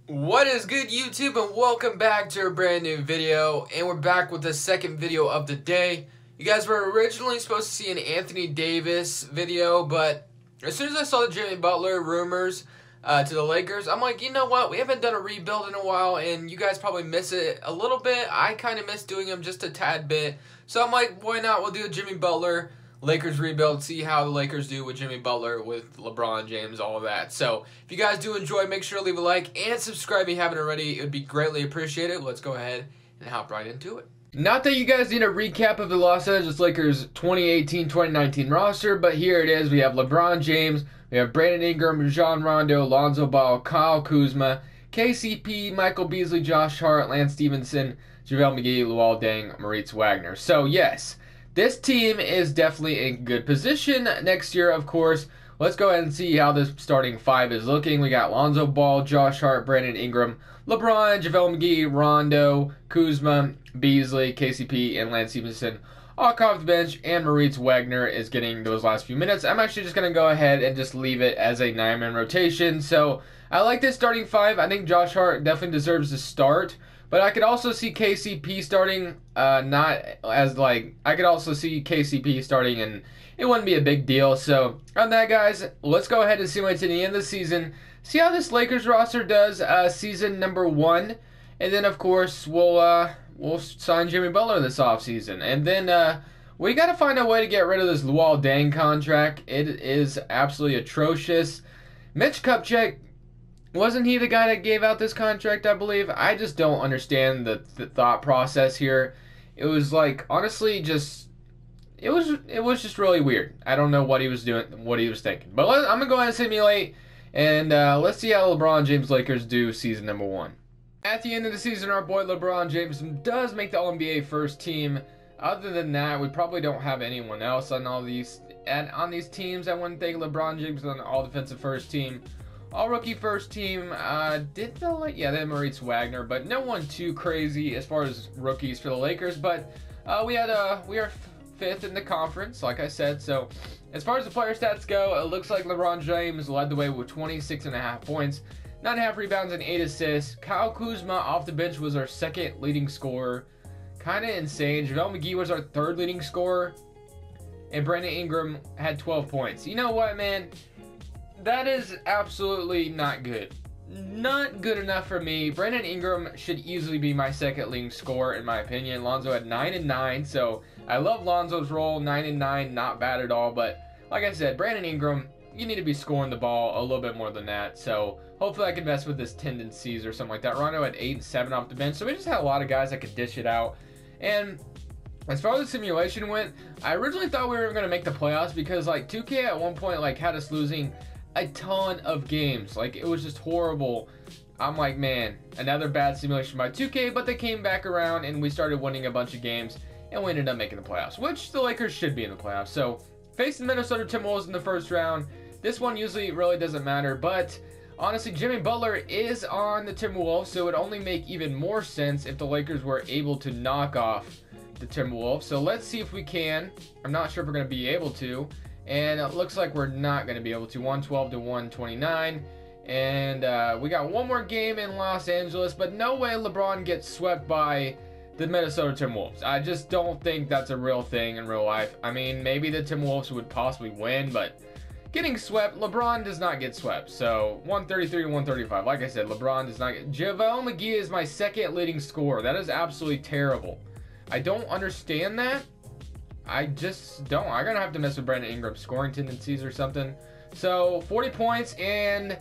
What is good, YouTube, and welcome back to a brand new video. And we're back with the second video of the day. You guys were originally supposed to see an Anthony Davis video, but as soon as I saw the Jimmy Butler rumors to the Lakers, I'm like, you know what? We haven't done a rebuild in a while, and you guys probably miss it a little bit. I kind of miss doing them just a tad bit. So I'm like, why not? We'll do a Jimmy Butler Lakers rebuild, see how the Lakers do with Jimmy Butler, with LeBron James, all of that. So if you guys do enjoy, make sure to leave a like and subscribe if you haven't already. It would be greatly appreciated. Let's go ahead and hop right into it. Not that you guys need a recap of the Los Angeles Lakers 2018-2019 roster, but here it is. We have LeBron James, we have Brandon Ingram, Rajon Rondo, Lonzo Ball, Kyle Kuzma, KCP, Michael Beasley, Josh Hart, Lance Stevenson, JaVale McGee, Luol Deng, Moritz Wagner. So yes, this team is definitely in good position next year, of course. Let's go ahead and see how this starting five is looking. We got Lonzo Ball, Josh Hart, Brandon Ingram, LeBron, JaVale McGee, Rondo, Kuzma, Beasley, KCP, and Lance Stevenson all come off the bench, and Moritz Wagner is getting those last few minutes. I'm actually just going to go ahead and just leave it as a 9-man rotation. So I like this starting five. I think Josh Hart definitely deserves to start. But I could also see KCP starting, I could also see KCP starting, and it wouldn't be a big deal. So, on that, guys, let's go ahead and simulate to the end of the season. See how this Lakers roster does season number 1. And then, of course, we'll sign Jimmy Butler this offseason. And then we got to find a way to get rid of this Luol Deng contract. It is absolutely atrocious. Mitch Kupchak, wasn't he the guy that gave out this contract, I believe? I just don't understand the thought process here. It was like, honestly, just it was just really weird. I don't know what he was doing, what he was thinking. But I'm gonna go ahead and simulate, and let's see how LeBron James Lakers do season number 1. At the end of the season, our boy LeBron James does make the All-NBA first team. Other than that, we probably don't have anyone else on all these teams. I wouldn't think LeBron James on the All-Defensive first team. All-rookie first team, they had Moritz Wagner, but no one too crazy as far as rookies for the Lakers. But we are 5th in the conference, like I said. So as far as the player stats go, it looks like LeBron James led the way with 26.5 points, 9.5 rebounds, and 8 assists. Kyle Kuzma off the bench was our second leading scorer. Kind of insane. JaVale McGee was our third leading scorer. And Brandon Ingram had 12 points. You know what, man? That is absolutely not good. Not good enough for me. Brandon Ingram should easily be my second leading scorer, in my opinion. Lonzo had 9 and 9, so I love Lonzo's role. 9 and 9, not bad at all. But like I said, Brandon Ingram, you need to be scoring the ball a little bit more than that. So hopefully I can mess with his tendencies or something like that. Rondo had 8 and 7 off the bench, so we just had a lot of guys that could dish it out. And as far as the simulation went, I originally thought we were going to make the playoffs because like 2K at one point like had us losing a ton of games. Like, it was just horrible. I'm like, man, another bad simulation by 2K, but they came back around and we started winning a bunch of games and we ended up making the playoffs, which the Lakers should be in the playoffs. So, facing the Minnesota Timberwolves in the first round, this one usually really doesn't matter, but honestly, Jimmy Butler is on the Timberwolves, so it would only make even more sense if the Lakers were able to knock off the Timberwolves. So, let's see if we can. I'm not sure if we're going to be able to. And it looks like we're not going to be able to. 112 to 129. And we got one more game in Los Angeles. But no way LeBron gets swept by the Minnesota Timberwolves. I just don't think that's a real thing in real life. I mean, maybe the Timberwolves would possibly win. But getting swept, LeBron does not get swept. So 133 to 135. Like I said, LeBron does not get... JaVale McGee is my second leading scorer. That is absolutely terrible. I don't understand that. I just don't. I'm going to have to mess with Brandon Ingram's scoring tendencies or something. So, 40 points, and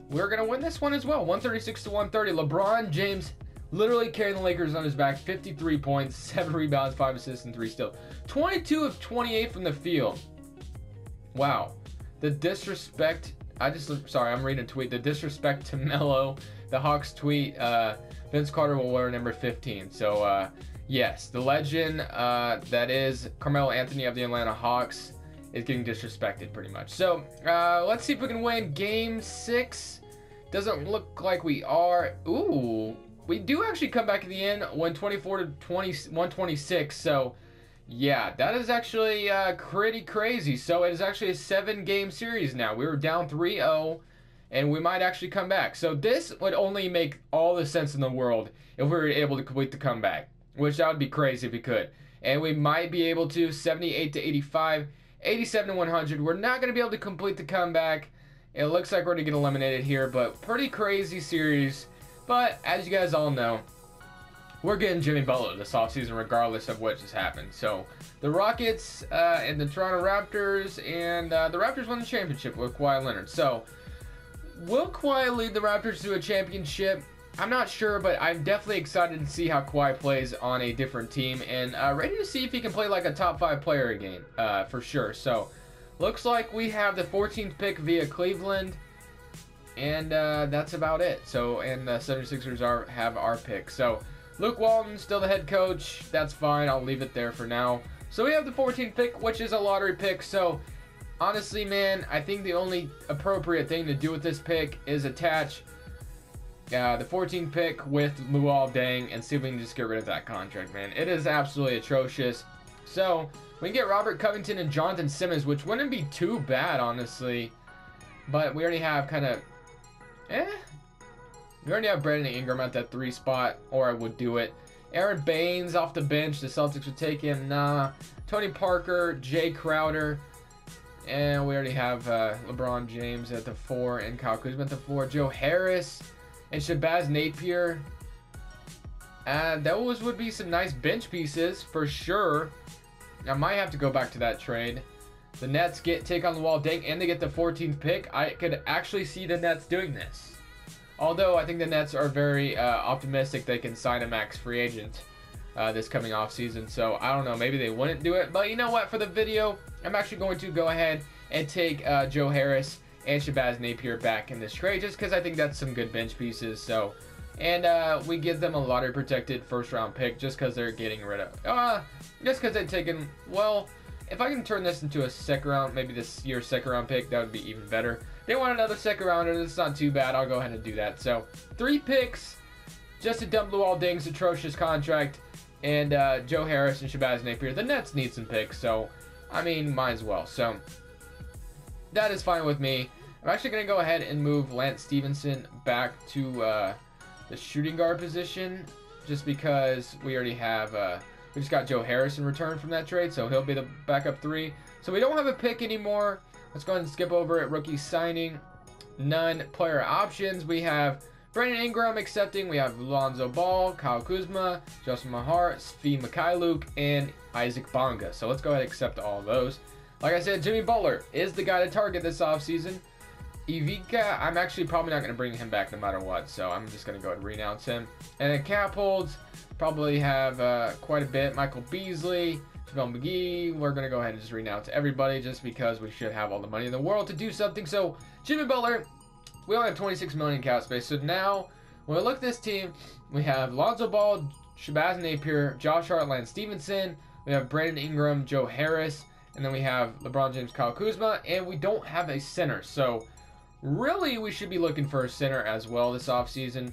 we're going to win this one as well. 136 to 130. LeBron James literally carrying the Lakers on his back. 53 points, 7 rebounds, 5 assists, and 3 steals. 22 of 28 from the field. Wow. The disrespect. Sorry, I'm reading a tweet. The disrespect to Melo. The Hawks tweet. Vince Carter will wear number 15. So, yes, the legend that is Carmelo Anthony of the Atlanta Hawks is getting disrespected pretty much. So let's see if we can win Game 6. Doesn't look like we are. Ooh, we do actually come back at the end, win 24 to 126. So yeah, that is actually pretty crazy. So it is actually a 7-game series now. We were down 3-0. and we might actually come back. So this would only make all the sense in the world if we were able to complete the comeback, which that would be crazy if we could. And we might be able to. 78 to 85, 87 to 100. We're not going to be able to complete the comeback. It looks like we're going to get eliminated here, but pretty crazy series. But as you guys all know, we're getting Jimmy Butler this offseason regardless of what just happened. So the Rockets and the Toronto Raptors, and the Raptors won the championship with Kawhi Leonard. So will Kawhi lead the Raptors to a championship? I'm not sure, but I'm definitely excited to see how Kawhi plays on a different team, and ready to see if he can play like a top 5 player again, for sure. So looks like we have the 14th pick via Cleveland, and that's about it. So, and the 76ers have our pick. So Luke Walton still the head coach. That's fine. I'll leave it there for now. So we have the 14th pick, which is a lottery pick. So honestly, man, I think the only appropriate thing to do with this pick is attach the 14th pick with Luol Deng and see if we can just get rid of that contract, man. It is absolutely atrocious. So we can get Robert Covington and Jonathan Simmons, which wouldn't be too bad, honestly. But we already have kind of, we already have Brandon Ingram at that 3 spot, or I would do it. Aaron Baines off the bench. The Celtics would take him. Nah. Tony Parker, Jay Crowder. And we already have LeBron James at the 4 and Kyle Kuzma at the 4. Joe Harris and Shabazz Napier. Those would be some nice bench pieces for sure. I might have to go back to that trade. The Nets take on Luol Deng and they get the 14th pick. I could actually see the Nets doing this. Although I think the Nets are very optimistic they can sign a max free agent this coming off season. So I don't know, maybe they wouldn't do it. But you know what? For the video, I'm actually going to go ahead and take Joe Harris and Shabazz Napier back in this trade, just because I think that's some good bench pieces. So, and we give them a lottery protected 1st round pick just because they're getting rid of just because they've taken, well, if I can turn this into a 2nd round, maybe this year's 2nd round pick, that would be even better. They want another 2nd rounder. That's not too bad. I'll go ahead and do that. So 3 picks just to dump Luol Deng's atrocious contract, and Joe Harris and Shabazz Napier. The Nets need some picks, so I mean, might as well. So that is fine with me. I'm actually going to go ahead and move Lance Stevenson back to the shooting guard position, just because we already have we just got Joe Harris in return from that trade, so he'll be the backup 3. So we don't have a pick anymore. Let's go ahead and skip over it. Rookie signing, none. Player options, we have Brandon Ingram accepting. We have Lonzo Ball, Kyle Kuzma, Justin Mahart, Svi Mikhailuk, and Isaac Bonga. So let's go ahead and accept all of those. Like I said, Jimmy Butler is the guy to target this offseason. Ivica, I'm actually probably not going to bring him back no matter what, so I'm just going to go ahead and renounce him. And then cap holds, probably have quite a bit. Michael Beasley, JaVale McGee. We're going to go ahead and just renounce everybody just because we should have all the money in the world to do something. So Jimmy Butler, we only have 26 million cap space. So now when we look at this team, we have Lonzo Ball, Shabazz Napier, Josh Hart, Lance Stevenson. We have Brandon Ingram, Joe Harris, and then we have LeBron James, Kyle Kuzma, and we don't have a center. So really, we should be looking for a center as well this offseason.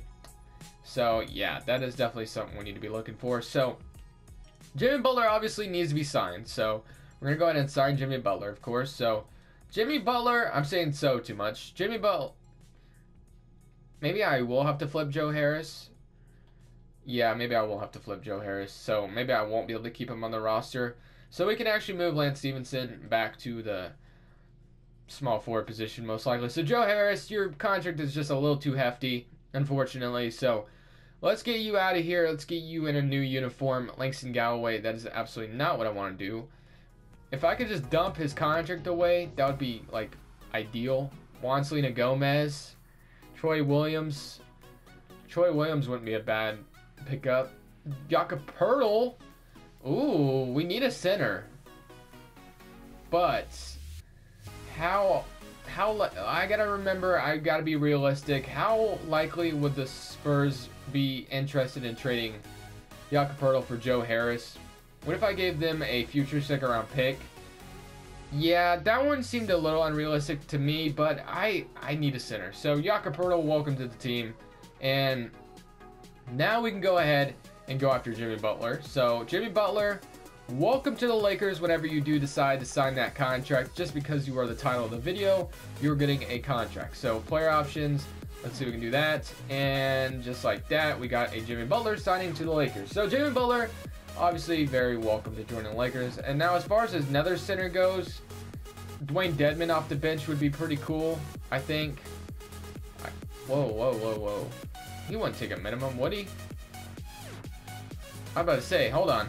So yeah, that is definitely something we need to be looking for. So Jimmy Butler obviously needs to be signed. So we're going to go ahead and sign Jimmy Butler, of course. So Jimmy Butler, I'm saying so too much. Jimmy Butler, maybe I will have to flip Joe Harris. Yeah, maybe I will have to flip Joe Harris. So maybe I won't be able to keep him on the roster. So we can actually move Lance Stevenson back to the small forward position most likely. So Joe Harris, your contract is just a little too hefty, unfortunately. So let's get you out of here. Let's get you in a new uniform. Langston Galloway, that is absolutely not what I want to do. If I could just dump his contract away, that would be like ideal. Juan Selena Gomez, Troy Williams. Troy Williams wouldn't be a bad pickup. Jakob Poeltl. Ooh, we need a center. But how I gotta remember, I gotta be realistic. How likely would the Spurs be interested in trading Jakob Poeltl for Joe Harris? What if I gave them a future 2nd round pick? Yeah, that one seemed a little unrealistic to me, but I need a center. So Jakob Poeltl, welcome to the team. And now we can go ahead and go after Jimmy Butler. So Jimmy Butler, welcome to the Lakers. Whenever you do decide to sign that contract, just because you are the title of the video, you're getting a contract. So player options, let's see if we can do that. And just like that, we got a Jimmy Butler signing to the Lakers. So Jimmy Butler, obviously very welcome to joining the Lakers. And now as far as his nether center goes, Dwayne Dedmon off the bench would be pretty cool, I think. Whoa. He wouldn't take a minimum, would he? I'm about to say, hold on.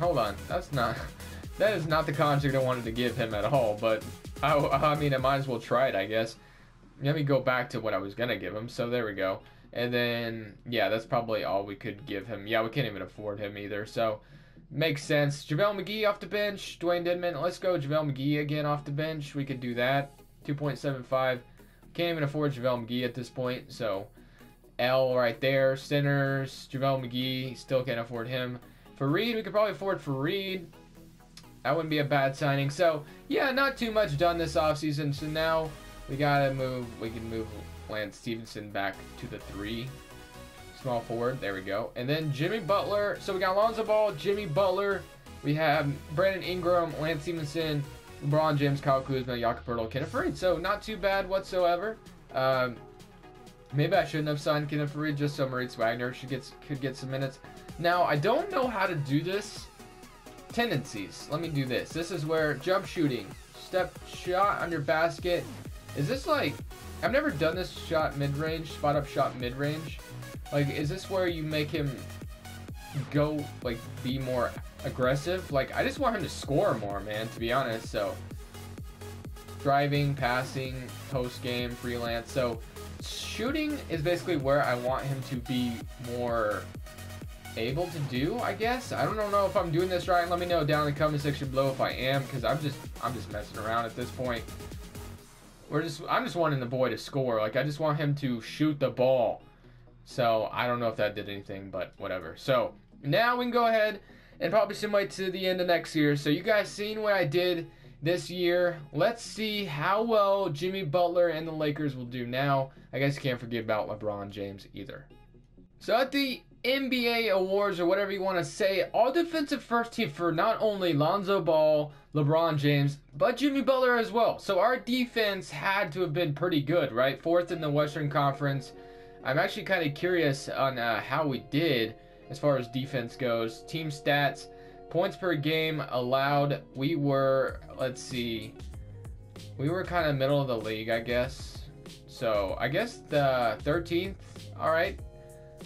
That is not the contract I wanted to give him at all, but I mean, I might as well try it, I guess. Let me go back to what I was going to give him, so there we go. And then, yeah, that's probably all we could give him. Yeah, we can't even afford him either, so makes sense. JaVale McGee off the bench, Dwayne Dedmon. Let's go JaVale McGee again off the bench. We could do that. 2.75. Can't even afford JaVale McGee at this point, so L right there. Centers, JaVale McGee, still can't afford him. Fareed, we could probably afford Fareed. That wouldn't be a bad signing. So, yeah, not too much done this offseason. So now we can move Lance Stevenson back to the 3. Small forward, there we go. And then Jimmy Butler. So we got Lonzo Ball, Jimmy Butler. We have Brandon Ingram, Lance Stevenson, LeBron James, Kyle Kuzma, Jakob Poeltl, Kenneth Faried. So not too bad whatsoever. Maybe I shouldn't have signed Kenneth Faried just so Moritz Wagner could get some minutes. Now, I don't know how to do this. Tendencies. Let me do this. This is where jump shooting, step shot under basket. Is this like, I've never done this shot mid-range, spot up shot mid-range. Like, is this where you make him go, like, be more aggressive? Like, I just want him to score more, man, to be honest. So, driving, passing, post-game, freelance. So, shooting is basically where I want him to be more able to do, I guess. I don't know if I'm doing this right. Let me know down in the comment section below if I am, because I'm just messing around at this point. I'm just wanting the boy to score. Like, I just want him to shoot the ball. So, I don't know if that did anything, but whatever. So, now we can go ahead and probably simulate to the end of next year. So, you guys seen what I did this year. Let's see how well Jimmy Butler and the Lakers will do now. I guess you can't forget about LeBron James either. So, at the NBA awards, or whatever you want to say, all defensive first team for not only Lonzo Ball, LeBron James, but Jimmy Butler as well. So, our defense had to have been pretty good, right? 4th in the Western Conference. I'm actually kind of curious on how we did as far as defense goes. Team stats, points per game allowed. We were, let's see, we were kind of middle of the league, I guess. So, I guess the 13th, all right.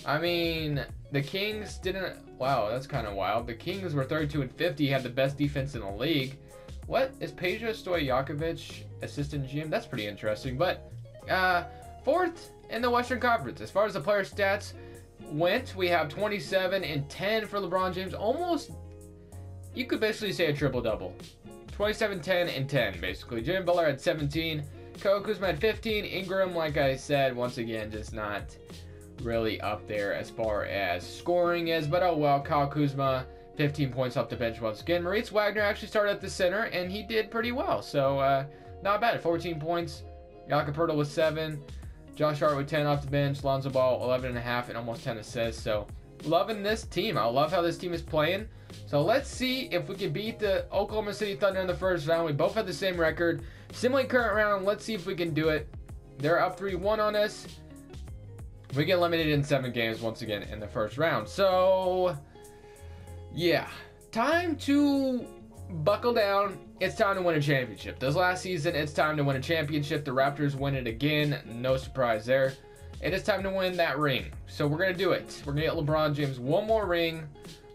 I mean, the Kings didn't, wow, that's kind of wild. The Kings were 32 and 50, had the best defense in the league. What is Peja Stojakovic, assistant GM? That's pretty interesting. But 4th in the Western Conference. As far as the player stats went, we have 27 and 10 for LeBron James. Almost, you could basically say a triple-double. 27, 10, and 10, basically. Jimmy Butler had 17. Kyle Kuzma had 15. Ingram, like I said, once again, just not really up there as far as scoring is. But oh well, Kyle Kuzma, 15 points off the bench once again. Moritz Wagner actually started at the center, and he did pretty well. So, not bad. 14 points. Jakob Poeltl with 7. Josh Hart with 10 off the bench. Lonzo Ball, 11.5 and almost 10 assists. So, loving this team. I love how this team is playing. So, let's see if we can beat the Oklahoma City Thunder in the first round. We both have the same record. Simulate current round. Let's see if we can do it. They're up 3-1 on us. We get eliminated in 7 games once again in the first round. So, yeah. Time to buckle down. It's time to win a championship. This last season, it's time to win a championship. The Raptors win it again. No surprise there. It is time to win that ring. So we're going to do it. We're going to get LeBron James one more ring.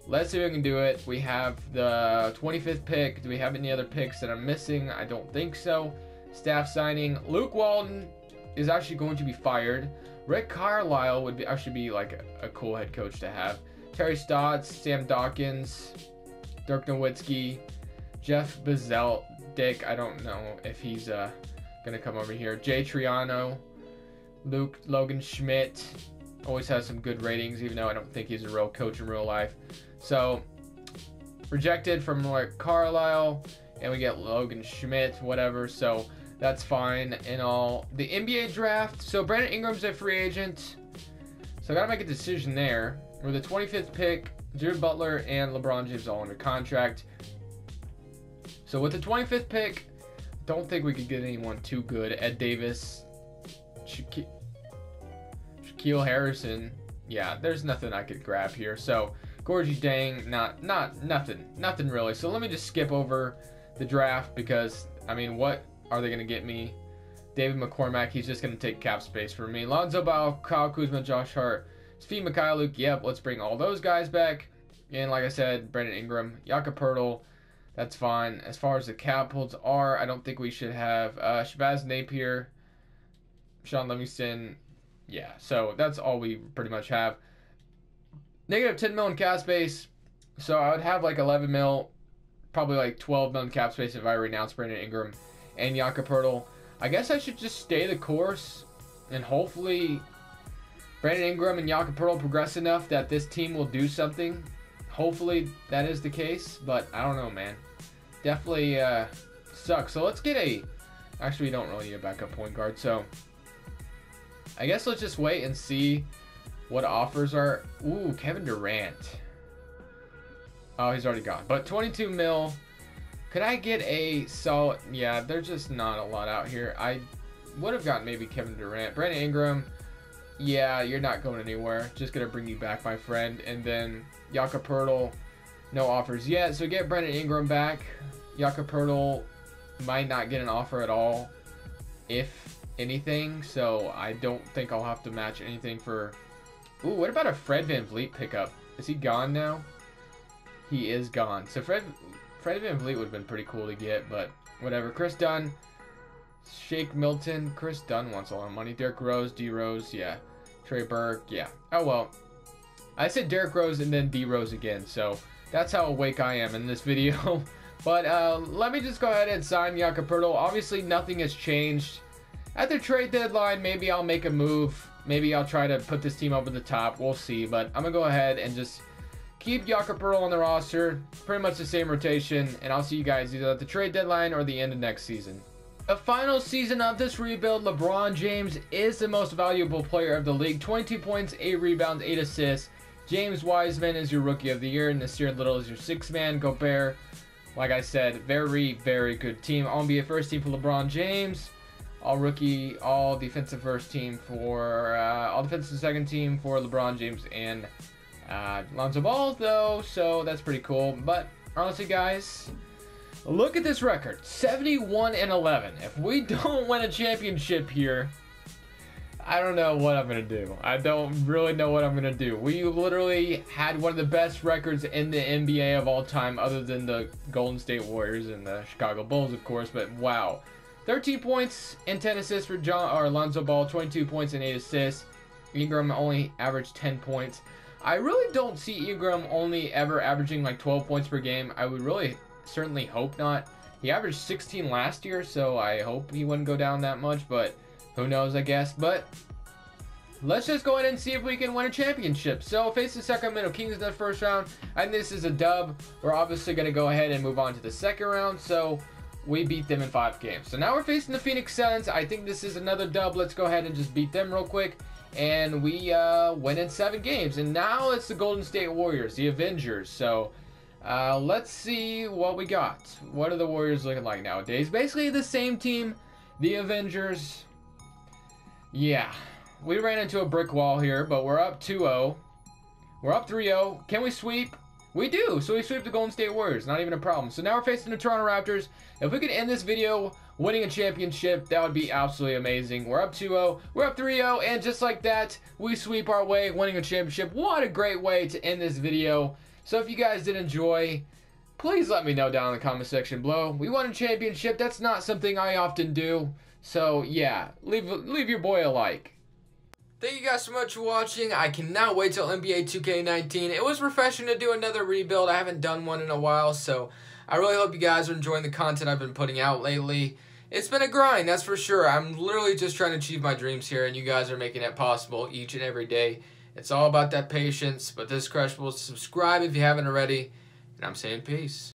Let's see if we can do it. We have the 25th pick. Do we have any other picks that I'm missing? I don't think so. Staff signing. Luke Walton is actually going to be fired. Rick Carlisle would actually be like a cool head coach to have. Terry Stotts, Sam Dawkins, Dirk Nowitzki, Jeff Dick. I don't know if he's gonna come over here. Jay Triano, Logan Schmidt, always has some good ratings, even though I don't think he's a real coach in real life. So rejected from like Carlisle, and we get Logan Schmidt, whatever. So that's fine and all. The NBA draft. So Brandon Ingram's a free agent. So I gotta make a decision there. We're the 25th pick. Jimmy Butler and LeBron James all under contract. So with the 25th pick, don't think we could get anyone too good. Ed Davis, Shaquille Harrison. Yeah, there's nothing I could grab here. So Gorgie Dang, nothing really. So let me just skip over the draft because, I mean, what are they going to get me? David McCormack, he's just going to take cap space for me. Lonzo Ball, Kyle Kuzma, Josh Hart, Steve Mikhailuk. Yep, let's bring all those guys back. And like I said, Brandon Ingram, Jakob Poeltl, that's fine. As far as the cap holds are, I don't think we should have Shabazz Napier, Sean Livingston. Yeah, so that's all we pretty much have. Negative 10 mil in cap space. So I would have like 11 mil, probably like 12 mil in cap space if I renounce Brandon Ingram and Jakob Poeltl. I guess I should just stay the course and hopefully Brandon Ingram and Jakob Poeltl progress enough that this team will do something. Hopefully that is the case, but I don't know, man. Definitely sucks. So let's get a... Actually, we don't really need a backup point guard, so I guess let's just wait and see what offers are. Ooh, Kevin Durant. Oh, he's already gone. But 22 mil. Could I get a solid... Yeah, there's just not a lot out here. I would have gotten maybe Kevin Durant. Brandon Ingram. Yeah, you're not going anywhere. Just going to bring you back, my friend. And then Jakob Poeltl, no offers yet. So get Brandon Ingram back. Jakob Poeltl might not get an offer at all, if anything. So I don't think I'll have to match anything for... Ooh, what about a Fred VanVleet pickup? Is he gone now? He is gone. So Fred VanVleet would have been pretty cool to get, but whatever. Chris Dunn, Shake Milton. Chris Dunn wants a lot of money. Derrick Rose, D Rose, yeah. Trey Burke, yeah. Oh well. I said Derrick Rose and then D Rose again, so that's how awake I am in this video. But let me just go ahead and sign Jakob Poeltl. Obviously, nothing has changed. At the trade deadline, maybe I'll make a move. Maybe I'll try to put this team over the top. We'll see. But I'm going to go ahead and just keep Jakob Poeltl on the roster. Pretty much the same rotation. And I'll see you guys either at the trade deadline or the end of next season. The final season of this rebuild, LeBron James is the most valuable player of the league. 22 points, 8 rebounds, 8 assists. James Wiseman is your Rookie of the Year. Nasir Little is your 6th man. Gobert, like I said, very, very good team. All-NBA first team for LeBron James. All-Rookie, all-defensive first team for... all-defensive second team for LeBron James and Lonzo Ball, though. So that's pretty cool. But honestly, guys... Look at this record, 71-11. If we don't win a championship here, I don't know what I'm going to do. I don't really know what I'm going to do. We literally had one of the best records in the NBA of all time, other than the Golden State Warriors and the Chicago Bulls, of course. But wow, 13 points and 10 assists for Lonzo Ball, 22 points and 8 assists. Ingram only averaged 10 points. I really don't see Ingram only ever averaging like 12 points per game. I would really... certainly hope not. He averaged 16 last year, so I hope he wouldn't go down that much, but who knows, I guess. But let's just go ahead and see if we can win a championship. So face the Sacramento Kings in the first round. I think this is a dub. We're obviously going to go ahead and move on to the second round, so we beat them in 5 games. So now we're facing the Phoenix Suns. I think this is another dub. Let's go ahead and just beat them real quick. And we win in 7 games. And now it's the Golden State Warriors, the Avengers. So... let's see what we got. What are the Warriors looking like nowadays? Basically the same team, the Avengers. Yeah, we ran into a brick wall here, but we're up 2-0. We're up 3-0. Can we sweep? We do. So we sweep the Golden State Warriors. Not even a problem. So now we're facing the Toronto Raptors. If we could end this video winning a championship, that would be absolutely amazing. We're up 2-0. We're up 3-0. And just like that, we sweep our way, winning a championship. What a great way to end this video. So if you guys did enjoy, please let me know down in the comment section below. We won a championship. That's not something I often do. So yeah, leave your boy a like. Thank you guys so much for watching. I cannot wait till NBA 2K19. It was refreshing to do another rebuild. I haven't done one in a while, so I really hope you guys are enjoying the content I've been putting out lately. It's been a grind, that's for sure. I'm literally just trying to achieve my dreams here, and you guys are making it possible each and every day. It's all about that patience, but this is Crushables. Subscribe if you haven't already, and I'm saying peace.